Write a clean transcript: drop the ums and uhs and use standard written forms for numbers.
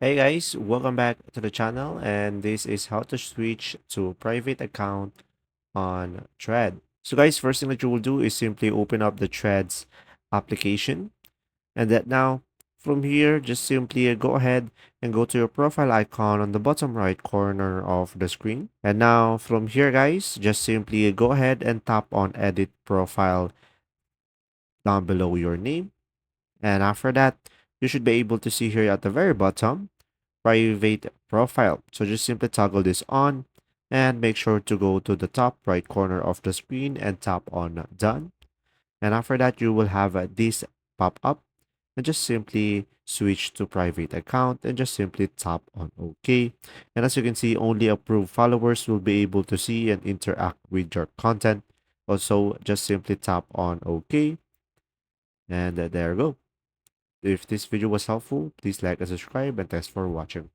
Hey guys, welcome back to the channel, and this is how to switch to private account on Thread. So guys, first thing that you will do is simply open up the Threads application, and that now from here just simply go ahead and go to your profile icon on the bottom right corner of the screen. And now from here guys, just simply go ahead and tap on edit profile down below your name. And after that, you should be able to see here at the very bottom private profile. So just simply toggle this on and make sure to go to the top right corner of the screen and tap on done. And after that, you will have this pop up and just simply switch to private account and just simply tap on OK. And as you can see, only approved followers will be able to see and interact with your content. Also, just simply tap on OK and there you go. If this video was helpful, please like and subscribe, and thanks for watching.